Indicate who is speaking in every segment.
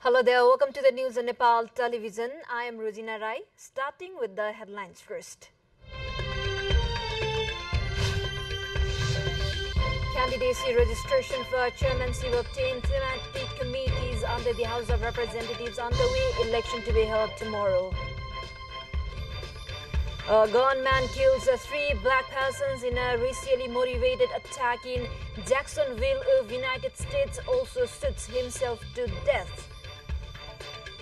Speaker 1: Hello there, welcome to the news on Nepal television. I am Rosina Rai, starting with the headlines first. Candidacy registration for chairmanship of 10 thematic committees under the House of Representatives underway, election to be held tomorrow. A gunman kills 3 black persons in a racially motivated attack in Jacksonville of United States, also shoots himself to death.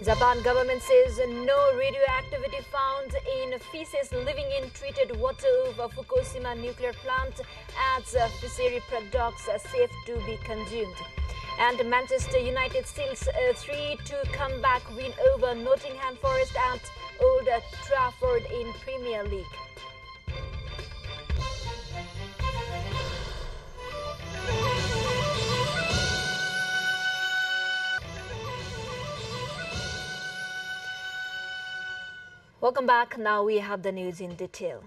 Speaker 1: Japan government says no radioactivity found in feces living in treated water of Fukushima nuclear plant, adds fishery products safe to be consumed. And Manchester United steals a 3-2 comeback win over Nottingham Forest at Old Trafford in Premier League. Welcome back. Now we have the news in detail.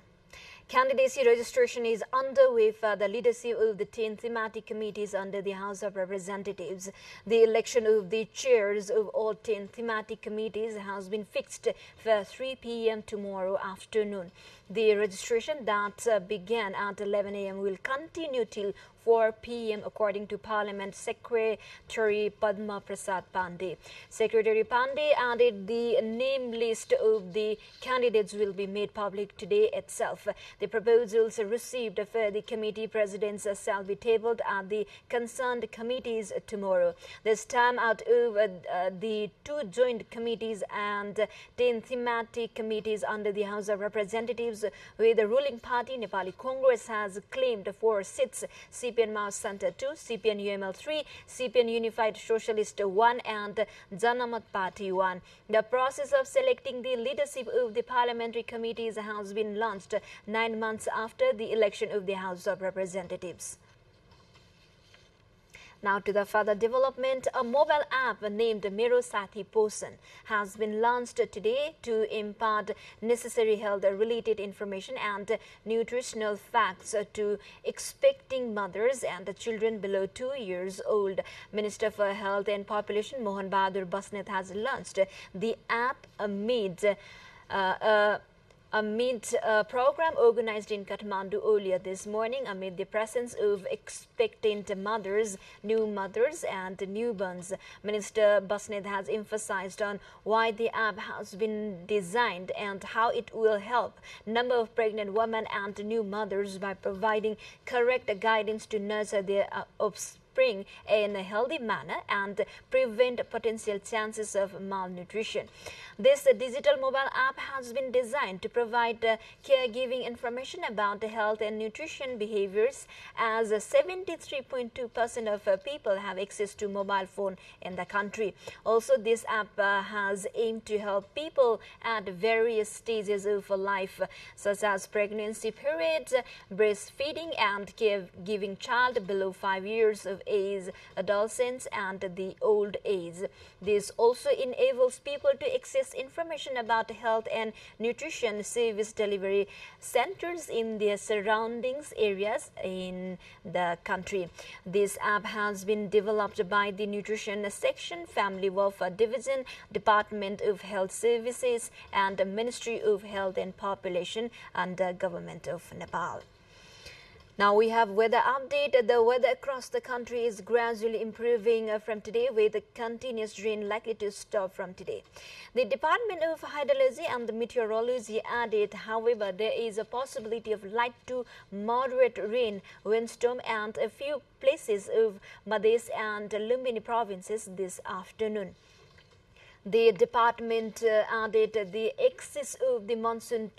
Speaker 1: Candidacy registration is underway for the leadership of the 10 thematic committees under the House of Representatives. The election of the chairs of all 10 thematic committees has been fixed for 3 p.m. tomorrow afternoon. The registration that began at 11 a.m. will continue till 4 p.m. according to Parliament Secretary Padma Prasad Pandey. Secretary Pandey added the name list of the candidates will be made public today itself. The proposals received for the committee presidents shall be tabled at the concerned committees tomorrow. This time out of the 2 joint committees and 10 thematic committees under the House of Representatives, with the ruling party Nepali Congress has claimed 4 seats: CPN Maoist Center 2, CPN UML 3, CPN Unified Socialist 1 and Janamat Party 1. The process of selecting the leadership of the parliamentary committees has been launched 9 months after the election of the House of Representatives. Now to the further development, a mobile app named Mero Sathi Posan has been launched today to impart necessary health-related information and nutritional facts to expecting mothers and children below 2 years old. Minister for Health and Population Mohan Bahadur Basnet has launched the app amid a program organized in Kathmandu earlier this morning amid the presence of expectant mothers, new mothers and newborns. Minister Basnet has emphasized on why the app has been designed and how it will help number of pregnant women and new mothers by providing correct guidance to nurture their offspring in a healthy manner and prevent potential chances of malnutrition. This digital mobile app has been designed to provide caregiving information about health and nutrition behaviors, as 73.2% of people have access to mobile phone in the country. Also, this app has aimed to help people at various stages of life, such as pregnancy period, breastfeeding and caregiving child below 5 years of age, adolescents and the old age. This also enables people to access information about health and nutrition service delivery centers in their surroundings areas in the country. This app has been developed by the Nutrition Section, Family Welfare Division, Department of Health Services and Ministry of Health and Population under Government of Nepal. Now we have weather update. The weather across the country is gradually improving from today, with a continuous rain likely to stop from today. The Department of Hydrology and Meteorology added, however, there is a possibility of light to moderate rain, windstorm and a few places of Madhes and Lumbini provinces this afternoon. The department added the axis of the monsoon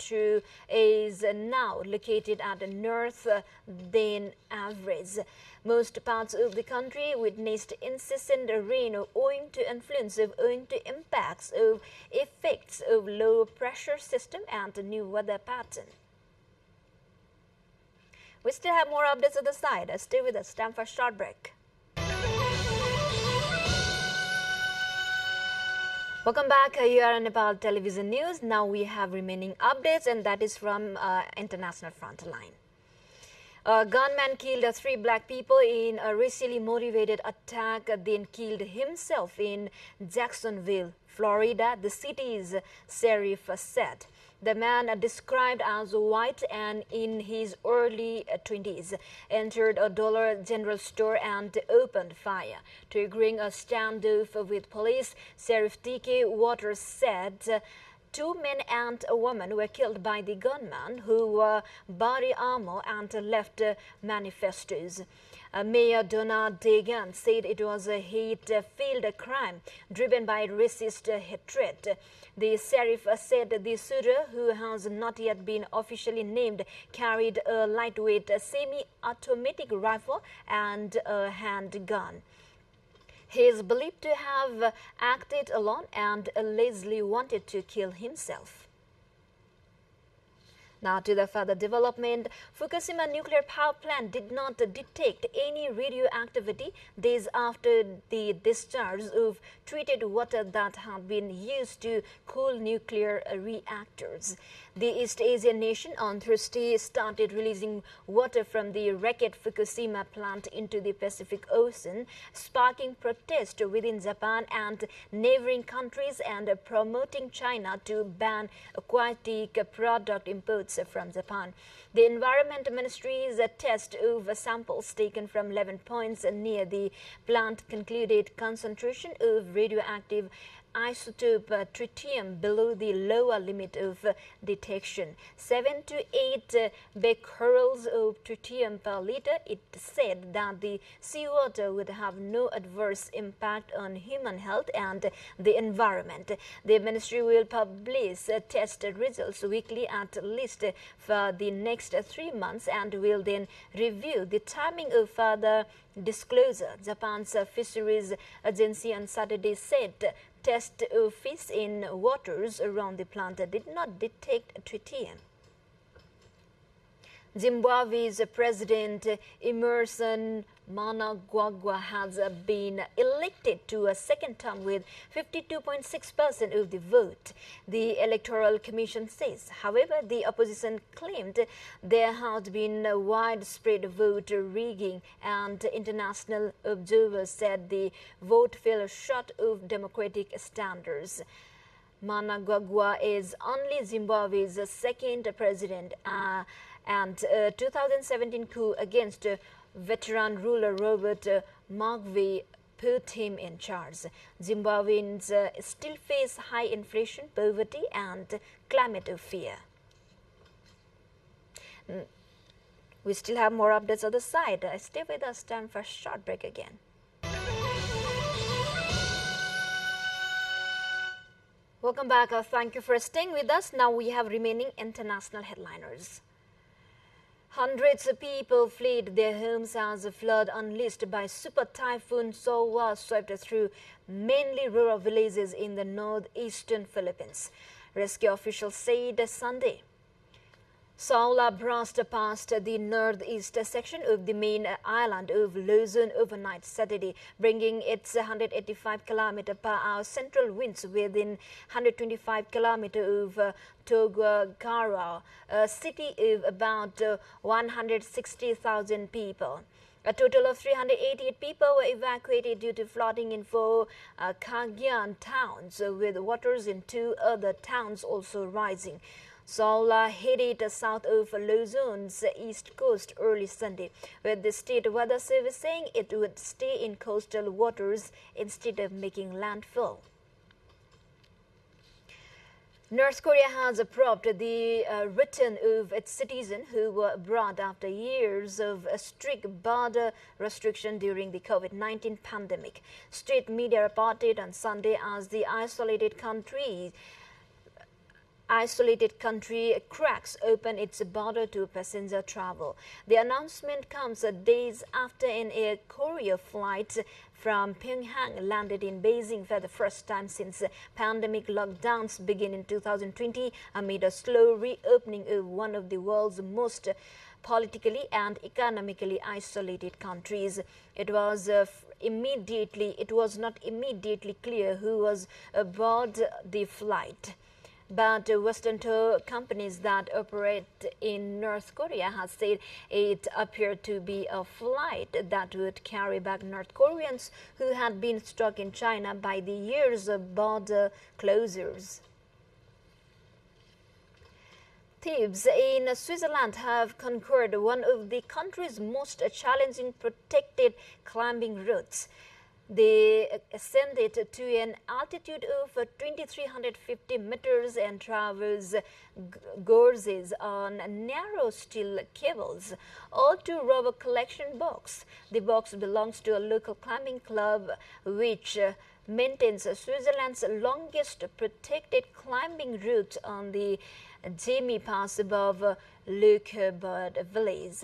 Speaker 1: is now located at the north than average. Most parts of the country witnessed incessant rain owing to impacts of effects of low pressure system and a new weather pattern. We still have more updates on the side. Stay with us. Time for a short break. Welcome back. You are on Nepal Television News. Now we have remaining updates, and that is from International Front Line. A gunman killed 3 black people in a racially motivated attack, then killed himself in Jacksonville, Florida, the city's sheriff said. The man, described as white and in his early 20s, entered a Dollar General store and opened fire, triggering a standoff with police. Sheriff T.K. Waters said 2 men and a woman were killed by the gunman, who wore body armor and left manifestos. Mayor Donna Dagan said it was a hate-filled crime driven by racist hatred. The sheriff said the shooter, who has not yet been officially named, carried a lightweight semi-automatic rifle and a handgun. He is believed to have acted alone and allegedly wanted to kill himself. Now to the further development. Fukushima nuclear power plant did not detect any radioactivity days after the discharge of treated water that had been used to cool nuclear reactors. The East Asian nation on Thursday started releasing water from the wrecked Fukushima plant into the Pacific Ocean, sparking protest within Japan and neighboring countries and promoting China to ban aquatic product imports from Japan. The Environment Ministry's test of samples taken from 11 points near the plant concluded concentration of radioactive isotope tritium below the lower limit of detection, 7 to 8 becquerels of tritium per liter. It said that the seawater would have no adverse impact on human health and the environment. The ministry will publish test results weekly at least for the next 3 months and will then review the timing of further disclosure. Japan's Fisheries Agency on Saturday said test of fish in waters around the plant did not detect tritium. Zimbabwe's President Emmerson Mnangagwa has been elected to a second term with 52.6% of the vote, the Electoral Commission says. However, the opposition claimed there had been widespread vote rigging, and international observers said the vote fell short of democratic standards. Mnangagwa is only Zimbabwe's second president, and 2017 coup against veteran ruler Robert Mugabe put him in charge. Zimbabweans still face high inflation, poverty, and climate fear. We still have more updates on the side. Stay with us. Time for a short break again. Welcome back. Thank you for staying with us. Now we have remaining international headliners. Hundreds of people fled their homes as a flood unleashed by Super Typhoon Sowa swept through mainly rural villages in the northeastern Philippines, rescue officials said Sunday. Sowa brushed past the northeast section of the main island of Luzon overnight Saturday, bringing its 185 km/h central winds within 125 km of Tuguegarao, a city of about 160,000 people. A total of 388 people were evacuated due to flooding in 4 Cagayan towns, with waters in 2 other towns also rising. Sowa headed south of Luzon's east coast early Sunday, with the state weather service saying it would stay in coastal waters instead of making landfall. North Korea has approved the return of its citizens who were abroad after years of strict border restriction during the COVID-19 pandemic. State media reported on Sunday as the isolated country cracks open its border to passenger travel. The announcement comes days after an Air Korea flight from Pyongyang landed in Beijing for the first time since pandemic lockdowns began in 2020 amid a slow reopening of one of the world's most politically and economically isolated countries. It was not immediately clear who was aboard the flight. But Western tour companies that operate in North Korea have said it appeared to be a flight that would carry back North Koreans who had been stuck in China by the years of border closures. Thieves in Switzerland have conquered one of the country's most challenging protected climbing routes. They ascended to an altitude of 2,350 meters and traversed gorges on narrow steel cables, all to rob a collection box. The box belongs to a local climbing club which maintains Switzerland's longest protected climbing route on the Jemi Pass above Leukerbad village.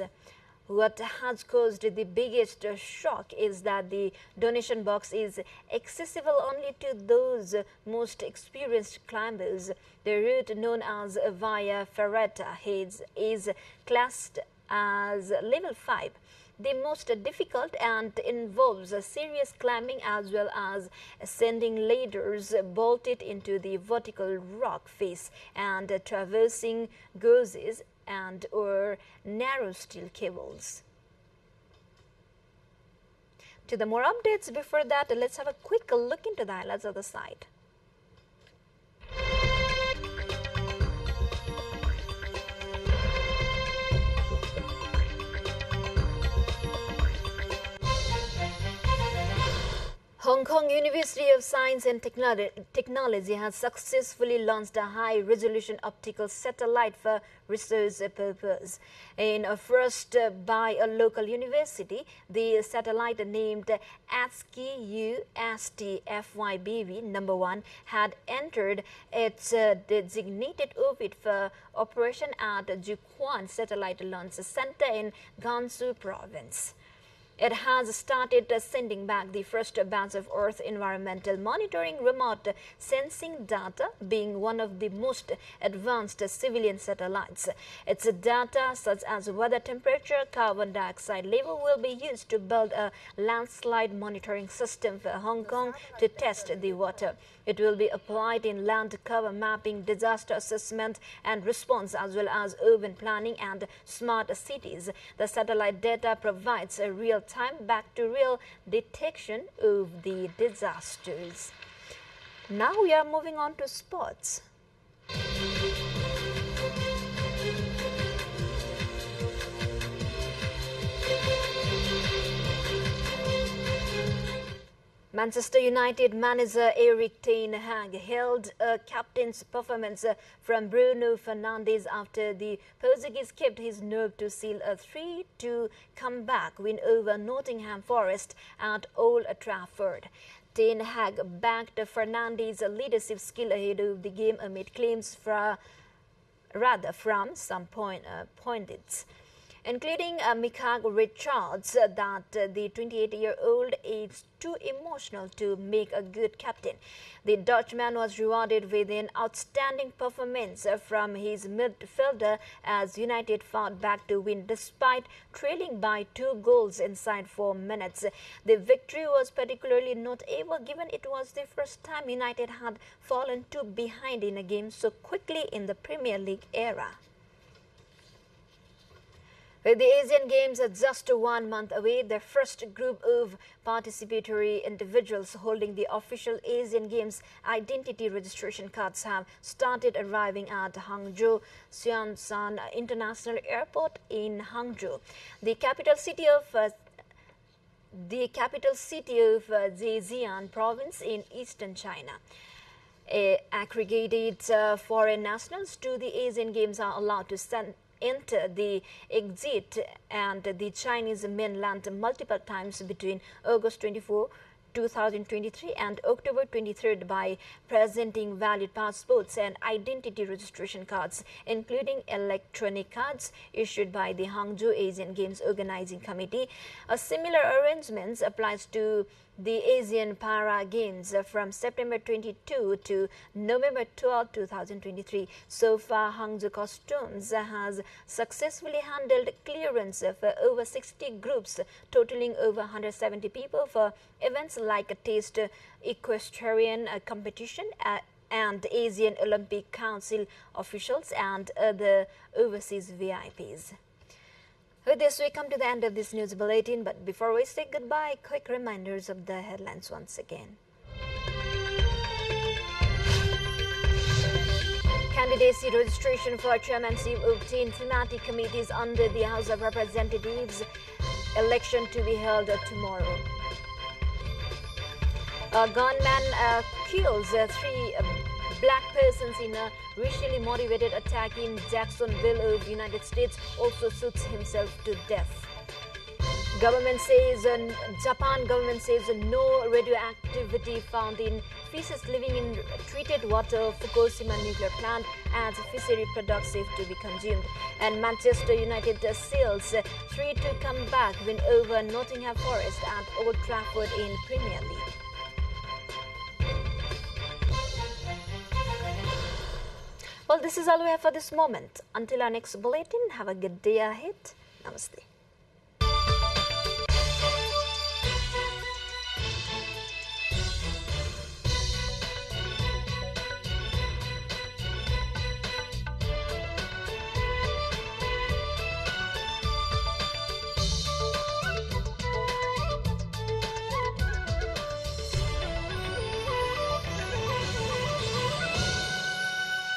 Speaker 1: What has caused the biggest shock is that the donation box is accessible only to those most experienced climbers. The route, known as Via Ferrata, is classed as level 5, the most difficult, and involves serious climbing as well as ascending ladders bolted into the vertical rock face and traversing gorges and or narrow steel cables. To the more updates, before that, let's have a quick look into the highlights of the site. Hong Kong University of Science and Technology has successfully launched a high-resolution optical satellite for research purposes. In a first by a local university, the satellite named ASCII-UST-FYBV #1 had entered its designated orbit for operation at Jiuquan Satellite Launch Center in Gansu Province. It has started sending back the first batch of Earth environmental monitoring remote sensing data, being one of the most advanced civilian satellites. Its data, such as weather temperature, carbon dioxide level, will be used to build a landslide monitoring system for Hong Kong to test the water. It will be applied in land cover mapping, disaster assessment and response, as well as urban planning and smart cities. The satellite data provides a real-time back-to-real detection of the disasters. Now we are moving on to sports. Manchester United manager Erik ten Hag hailed a captain's performance from Bruno Fernandes after the Portuguese kept his nerve to seal a 3-2 comeback win over Nottingham Forest at Old Trafford. Ten Hag backed Fernandes' leadership skill ahead of the game amid claims from some pundits, including Mika Richards, that the 28-year-old is too emotional to make a good captain. The Dutchman was rewarded with an outstanding performance from his midfielder as United fought back to win despite trailing by 2 goals inside 4 minutes. The victory was particularly notable given it was the first time United had fallen 2 behind in a game so quickly in the Premier League era. With the Asian Games just 1 month away, the first group of participatory individuals holding the official Asian Games identity registration cards have started arriving at Hangzhou Xianshan International Airport in Hangzhou, the capital city of Zhejiang province in eastern China. Aggregated foreign nationals to the Asian Games are allowed to enter the exit and the Chinese mainland multiple times between August 24, 2023 and October 23rd by presenting valid passports and identity registration cards, including electronic cards issued by the Hangzhou Asian Games Organizing Committee. A similar arrangement applies to the Asian Para Games from September 22 to November 12, 2023. So far, Hangzhou Customs has successfully handled clearance for over 60 groups, totaling over 170 people for events like a taste equestrian competition, and Asian Olympic Council officials and other overseas VIPs. With this, we come to the end of this news bulletin, but before we say goodbye, quick reminders of the headlines once again. Candidacy registration for chairmanship of 10 thematic committees under the House of Representatives. Election to be held tomorrow. A gunman kills 3 black persons in a racially motivated attack in Jacksonville of United States. Also shoots himself to death. Japan government says no radioactivity found in fishes living in treated water of Fukushima nuclear plant as fishery products safe to be consumed. And Manchester United sails 3-2 comeback win over Nottingham Forest at Old Trafford in Premier League. Well, this is all we have for this moment. Until our next bulletin, have a good day ahead. Namaste.